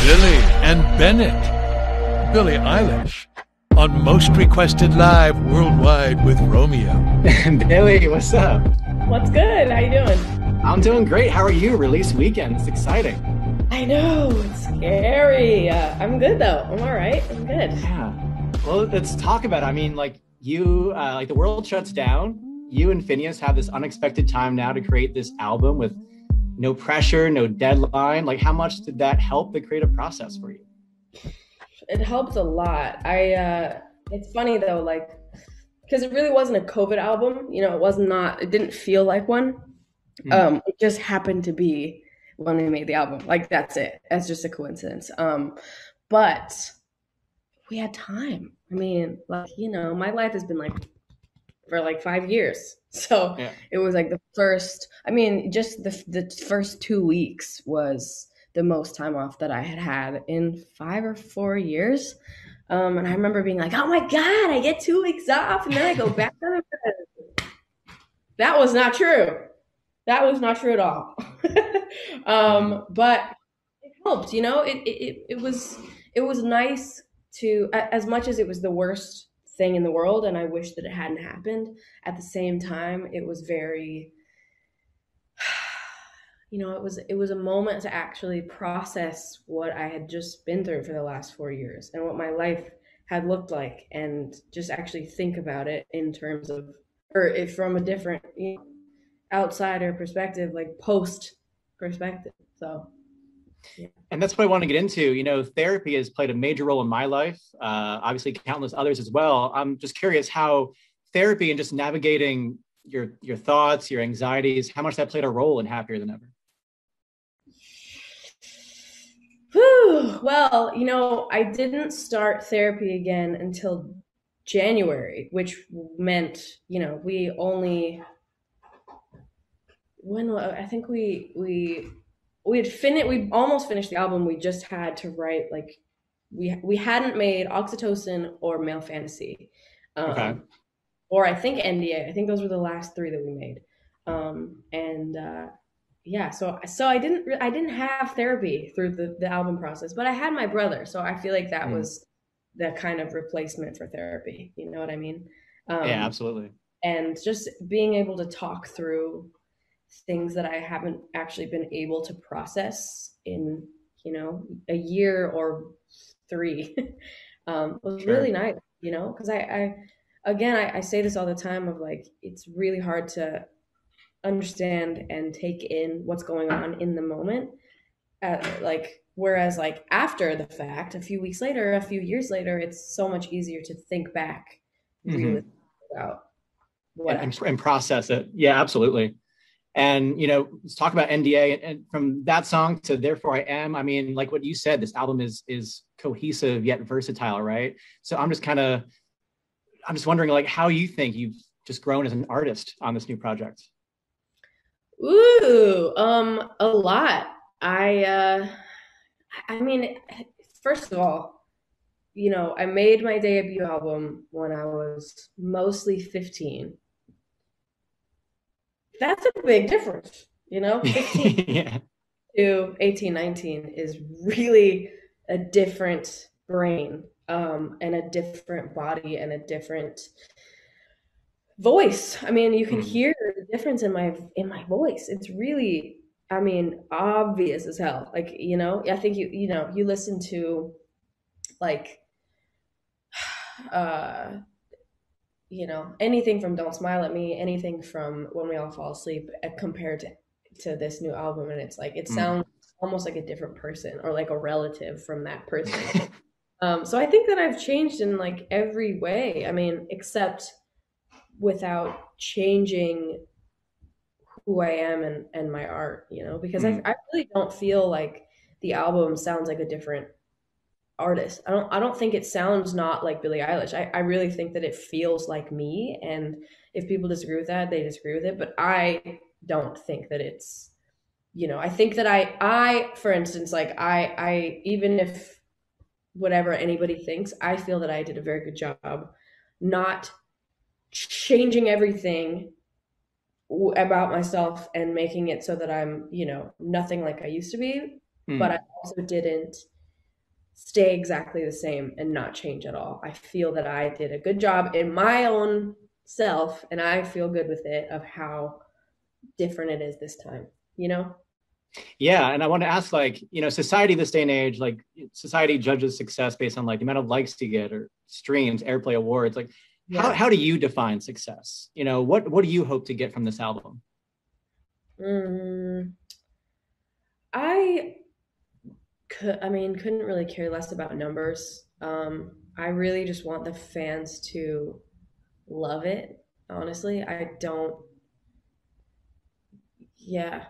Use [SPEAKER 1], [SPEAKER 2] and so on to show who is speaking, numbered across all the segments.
[SPEAKER 1] Billie and Bennett. Billie Eilish on Most Requested Live Worldwide with Romeo.
[SPEAKER 2] Billy, what's up?
[SPEAKER 3] What's good? How you doing?
[SPEAKER 2] I'm doing great. How are you? Release weekend. It's exciting.
[SPEAKER 3] I know, it's scary. I'm good though. I'm all right. I'm good.
[SPEAKER 2] Yeah. Well, let's talk about it. I mean, like the world shuts down. You and Phineas have this unexpected time now to create this album with no pressure, no deadline. Like, how much did that help the creative process for you?
[SPEAKER 3] It helped a lot. It's funny though, like, because it really wasn't a COVID album. You know, it didn't feel like one. It just happened to be when we made the album. Like, that's it. That's just a coincidence. But we had time. I mean, like, you know, my life has been like for like 5 years. So yeah. It was like just the first 2 weeks was the most time off that I had in 5 or 4 years. And I remember being like, oh my God, I get 2 weeks off and then I go back to the That was not true. That was not true at all. But it helped, you know, it was nice to, as much as it was the worst thing in the world and I wish that it hadn't happened, at the same time it was very, you know, it was a moment to actually process what I had just been through for the last 4 years and what my life had looked like, and just actually think about it in terms of, or if from a different, you know, outsider perspective, like post perspective. So yeah.
[SPEAKER 2] And that's what I want to get into. You know, therapy has played a major role in my life, obviously countless others as well. I'm just curious how therapy and just navigating your thoughts, your anxieties, how much that played a role in Happier Than Ever.
[SPEAKER 3] Whew. Well, you know, I didn't start therapy again until January, which meant, you know, I think we almost finished the album. We just had to write, like, we hadn't made Oxytocin or Male Fantasy,
[SPEAKER 2] Okay.
[SPEAKER 3] or I think NDA. I think those were the last three that we made. Yeah, so I didn't have therapy through the album process, but I had my brother, so I feel like that was the kind of replacement for therapy. You know what I mean?
[SPEAKER 2] Yeah, absolutely.
[SPEAKER 3] And just being able to talk through things that I haven't actually been able to process in, you know, a year or 3 was
[SPEAKER 2] Sure.
[SPEAKER 3] really nice, you know, because I say this all the time of, like, it's really hard to understand and take in what's going on in the moment. Whereas, like, after the fact, a few weeks later, a few years later, it's so much easier to think back really about what
[SPEAKER 2] and process it. Yeah, absolutely. And, you know, let's talk about NDA, and from that song to Therefore I Am. I mean, like what you said, this album is cohesive yet versatile, right? So I'm just wondering, like, how you think you've just grown as an artist on this new project.
[SPEAKER 3] Ooh, a lot. I mean, first of all, you know, I made my debut album when I was mostly 15. That's a big difference, you know? 15
[SPEAKER 2] Yeah.
[SPEAKER 3] to 18, 19 is really a different brain, and a different body and a different voice. I mean, you can hear the difference in my voice. It's really, I mean, obvious as hell. Like, you know, I think you know, you listen to, like, you know, anything from Don't Smile at Me, anything from When We All Fall Asleep, compared to this new album, and it's like it sounds almost like a different person, or like a relative from that person. So I think that I've changed in, like, every way. I mean, except without changing who I am and my art, you know, because I really don't feel like the album sounds like a different artist. I don't think it sounds not like Billie Eilish. I really think that it feels like me, and if people disagree with that, they disagree with it, but I don't think that it's, you know, I think that I for instance, like, I even if whatever anybody thinks, I feel that I did a very good job not changing everything about myself and making it so that I'm, you know, nothing like I used to be. But I also didn't stay exactly the same and not change at all. I feel that I did a good job in my own self, and I feel good with it of how different it is this time, you know?
[SPEAKER 2] Yeah, and I want to ask, like, society this day and age, like society judges success based on like the amount of likes you get or streams, airplay, awards. Like,
[SPEAKER 3] Yeah.
[SPEAKER 2] how do you define success? What do you hope to get from this album?
[SPEAKER 3] Mm, I couldn't really care less about numbers. I really just want the fans to love it. Honestly, I don't. Yeah,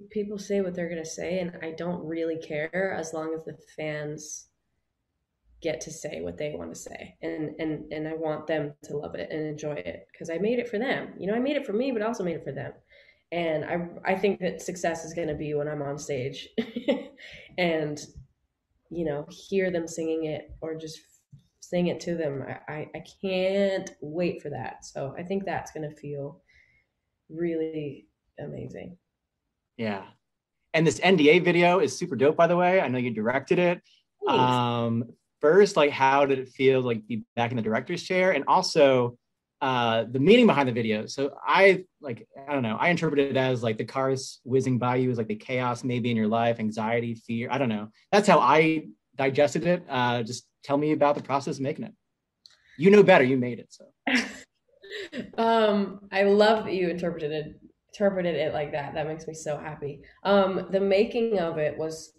[SPEAKER 3] people say what they're gonna say, and I don't really care as long as the fans get to say what they want to say, and I want them to love it and enjoy it because I made it for them. I made it for me, but I also made it for them. And I think that success is going to be when I'm on stage and hear them singing it or just sing it to them. I can't wait for that. So I think that's going to feel really amazing.
[SPEAKER 2] Yeah. And this NDA video is super dope, by the way. I know you directed it.
[SPEAKER 3] Thanks.
[SPEAKER 2] First, like, how did it feel like be back in the director's chair? And also the meaning behind the video. So I don't know, I interpret it as like the cars whizzing by you is like the chaos maybe in your life, anxiety, fear. I don't know. That's how I digested it. Just tell me about the process of making it. You know better, you made it. So
[SPEAKER 3] I love that you interpreted it like that. That makes me so happy. The making of it was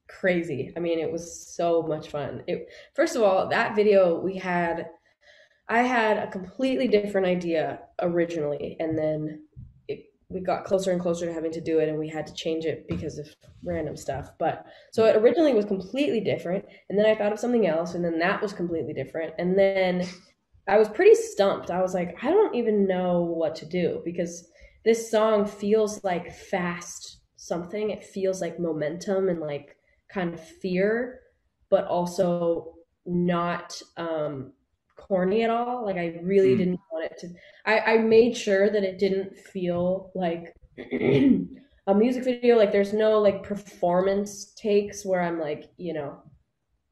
[SPEAKER 3] crazy. I mean, it was so much fun. First of all, that video I had a completely different idea originally, and then we got closer and closer to having to do it, and we had to change it because of random stuff. But so it originally was completely different, and then I thought of something else, and then that was completely different, and then I was pretty stumped. I was like, I don't even know what to do because this song feels like fast something. It feels like momentum and like kind of fear, but also not corny at all. Like I really didn't want it to. I made sure that it didn't feel like a music video. Like there's no like performance takes where I'm like,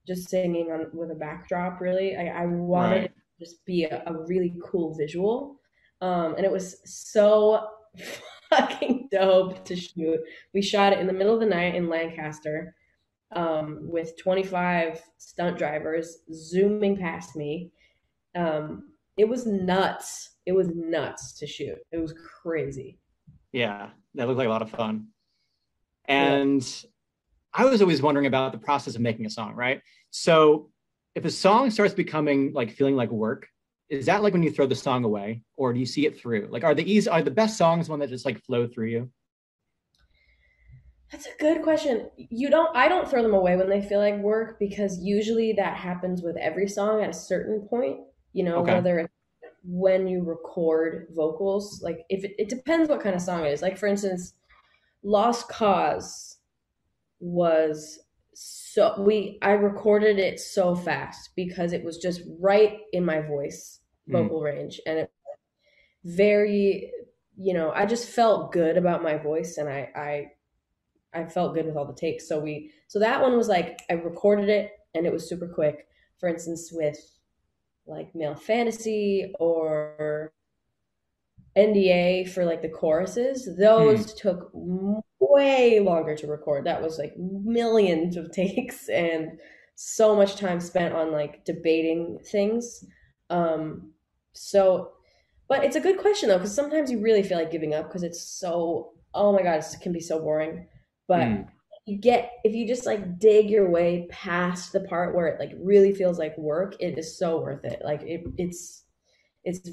[SPEAKER 3] just singing on with a backdrop. Really, I wanted it to just be a really cool visual, and it was so fucking dope to shoot. We shot it in the middle of the night in Lancaster, with 25 stunt drivers zooming past me. It was nuts. It was nuts to shoot. It was crazy.
[SPEAKER 2] yeah, that looked like a lot of fun. And I was always wondering about the process of making a song, right? So if a song starts becoming like feeling like work, is that like when you throw the song away, or do you see it through? Like, are the best songs one that just like flow through you?
[SPEAKER 3] That's a good question. I don't throw them away when they feel like work because usually that happens with every song at a certain point,
[SPEAKER 2] Okay.
[SPEAKER 3] whether it's when you record vocals, like if it depends what kind of song it is. Like for instance, Lost Cause was I recorded it so fast because it was just right in my voice vocal range, and it very, I just felt good about my voice, and I felt good with all the takes. So that one was like I recorded it and it was super quick. For instance, with like Male Fantasy or NDA for like the choruses, those took way longer to record. That was like millions of takes and so much time spent on like debating things. So, but it's a good question though, because sometimes you really feel like giving up because it's so, oh my God, it can be so boring. But if you just like dig your way past the part where it like really feels like work, it is so worth it. Like it's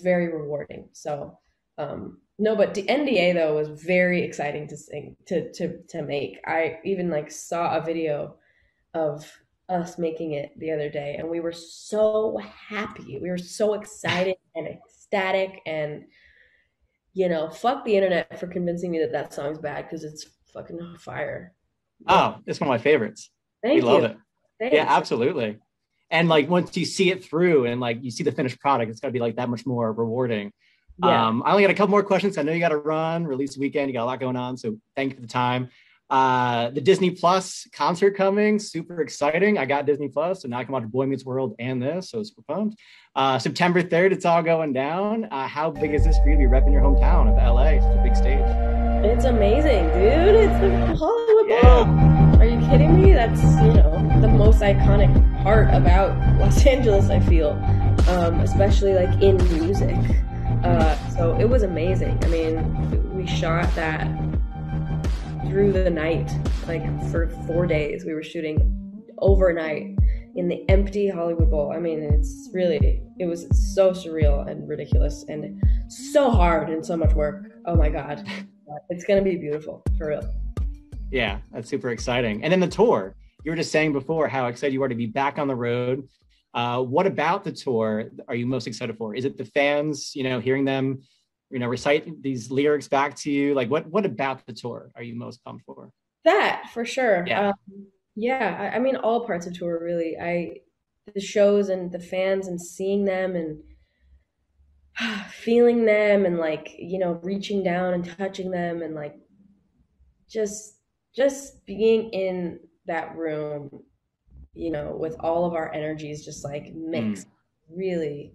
[SPEAKER 3] very rewarding. So no, but the NDA though was very exciting to sing to make. I even like saw a video of us making it the other day, and we were so happy. We were so excited and ecstatic, and fuck the internet for convincing me that that song's bad because it's fucking fire.
[SPEAKER 2] Oh, it's one of my favorites.
[SPEAKER 3] Thank
[SPEAKER 2] We love
[SPEAKER 3] you.
[SPEAKER 2] it.
[SPEAKER 3] Thanks.
[SPEAKER 2] Yeah, absolutely. And like once you see it through and like you see the finished product, it's gonna be like that much more rewarding.
[SPEAKER 3] Yeah.
[SPEAKER 2] I only got a couple more questions. I know you got to run, release weekend, you got a lot going on. So thank you for the time. The Disney Plus concert coming, super exciting. I got Disney Plus, so now I can watch Boy Meets World and this, so super pumped. September 3rd, it's all going down. How big is this for you to be repping your hometown of LA? It's a big stage.
[SPEAKER 3] It's amazing, dude. It's the Hollywood Bowl. Are you kidding me? That's, the most iconic part about Los Angeles, I feel, especially like in music. So it was amazing. I mean, we shot that through the night, like for 4 days. We were shooting overnight in the empty Hollywood Bowl. I mean, it was so surreal and ridiculous and so hard and so much work. Oh my God. It's going to be beautiful, for real.
[SPEAKER 2] Yeah, that's super exciting. And then the tour, you were just saying before how excited you are to be back on the road. What about the tour are you most excited for? Is it the fans, hearing them, recite these lyrics back to you? Like what about the tour are you most pumped for?
[SPEAKER 3] That, for sure.
[SPEAKER 2] Yeah.
[SPEAKER 3] I mean, all parts of tour, really. The shows and the fans and seeing them and feeling them and reaching down and touching them and just being in that room, with all of our energies just mixed, really,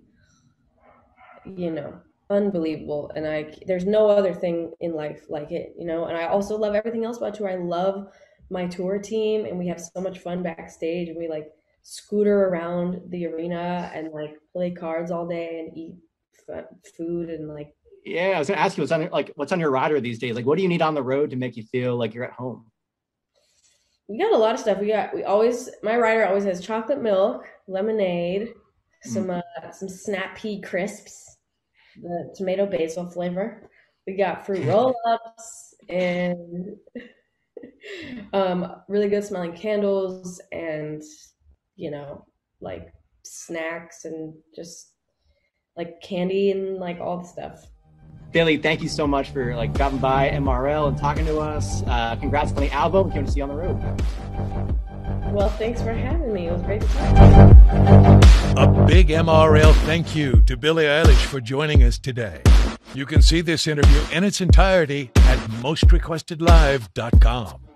[SPEAKER 3] unbelievable. And there's no other thing in life like it, and I also love everything else about tour. I love my tour team, and we have so much fun backstage, and we scooter around the arena and play cards all day and eat food and
[SPEAKER 2] yeah, I was gonna ask you what's on your rider these days. What do you need on the road to make you feel like you're at home?
[SPEAKER 3] We got a lot of stuff. My rider always has chocolate milk, lemonade, some snap pea crisps, the tomato basil flavor. We got fruit roll-ups and really good smelling candles and snacks and just candy and all the stuff.
[SPEAKER 2] Billie, thank you so much for dropping by MRL and talking to us. Congrats on the album. Can't wait to see you on the road.
[SPEAKER 3] Well, thanks for having me. It was great to talk.
[SPEAKER 1] A big MRL thank you to Billie Eilish for joining us today. You can see this interview in its entirety at mostrequestedlive.com.